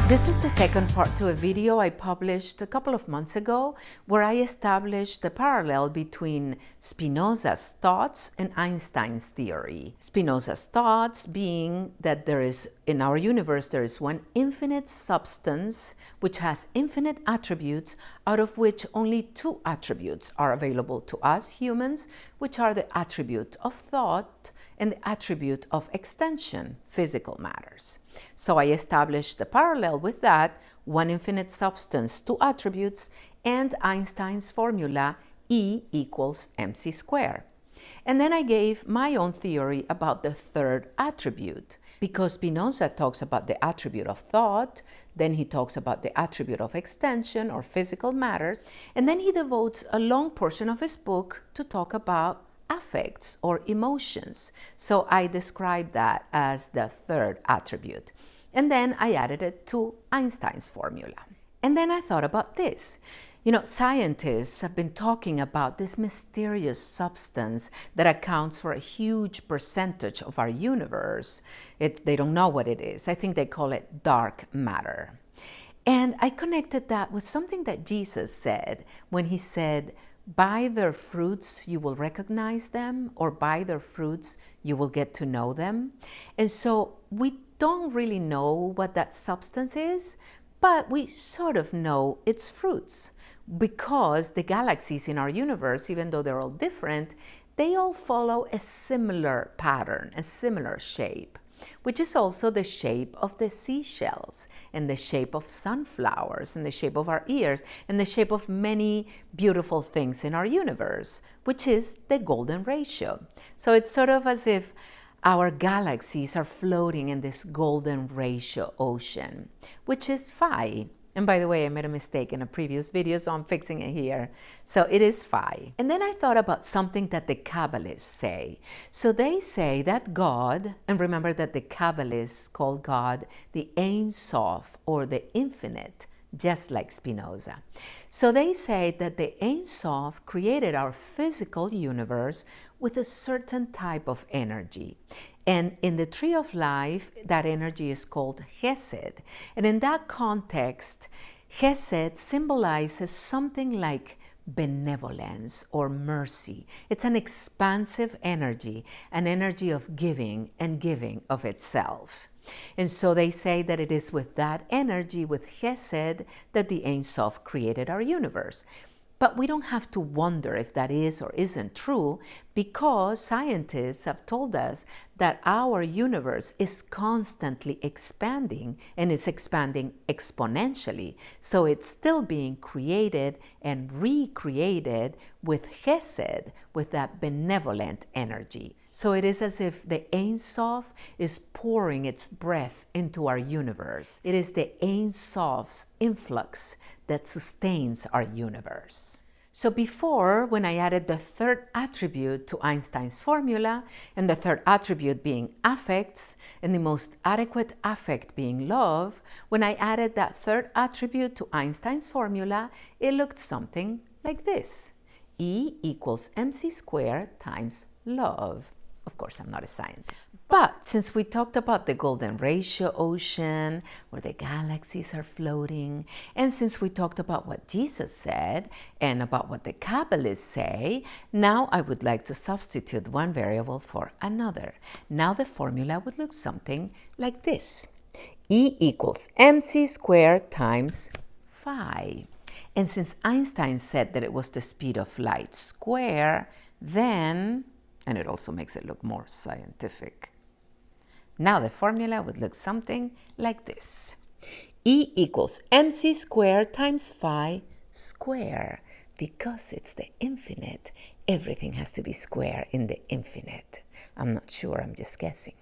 This is the second part to a video I published a couple of months ago where I established the parallel between Spinoza's thoughts and Einstein's theory. Spinoza's thoughts being that in our universe there is one infinite substance which has infinite attributes, out of which only two attributes are available to us humans, which are the attribute of thought and the attribute of extension, physical matters. So I established the parallel with that, one infinite substance, two attributes, and Einstein's formula, E equals mc squared. And then I gave my own theory about the third attribute, because Spinoza talks about the attribute of thought, then he talks about the attribute of extension or physical matters, and then he devotes a long portion of his book to talk about affects or emotions. So I described that as the third attribute. And then I added it to Einstein's formula. And then I thought about this. Scientists have been talking about this mysterious substance that accounts for a huge percentage of our universe. They don't know what it is. I think they call it dark matter. And I connected that with something that Jesus said when he said, "By their fruits you will recognize them, or by their fruits you will get to know them." And so we don't really know what that substance is, but we sort of know its fruits, because the galaxies in our universe, even though they're all different, they all follow a similar pattern, a similar shape, which is also the shape of the seashells, and the shape of sunflowers, and the shape of our ears, and the shape of many beautiful things in our universe, which is the golden ratio. So it's sort of as if our galaxies are floating in this golden ratio ocean, which is phi. And by the way, I made a mistake in a previous video, so I'm fixing it here. So it is phi. And then I thought about something that the Kabbalists say. So they say that God, and remember that the Kabbalists call God the Ein Sof, or the infinite, just like Spinoza. So they say that the Ein Sof created our physical universe with a certain type of energy. And in the tree of life, that energy is called Hesed. And in that context, Hesed symbolizes something like benevolence or mercy. It's an expansive energy, an energy of giving and giving of itself. And so they say that it is with that energy, with Hesed, that the Ein Sof created our universe. But we don't have to wonder if that is or isn't true, because scientists have told us that our universe is constantly expanding, and it's expanding exponentially. So it's still being created and recreated with Hesed, with that benevolent energy. So it is as if the Ein Sof is pouring its breath into our universe. It is the Ein Sof's influx that sustains our universe. So before, when I added the third attribute to Einstein's formula, and the third attribute being affects, and the most adequate affect being love, when I added that third attribute to Einstein's formula, it looked something like this. E equals mc squared times love. Of course, I'm not a scientist. But since we talked about the golden ratio ocean, where the galaxies are floating, and since we talked about what Jesus said and about what the Kabbalists say, now I would like to substitute one variable for another. Now the formula would look something like this. E equals mc squared times phi. And since Einstein said that it was the speed of light square, then, and it also makes it look more scientific. Now the formula would look something like this. E equals mc squared times phi square. Because it's the infinite, everything has to be square in the infinite. I'm not sure, I'm just guessing.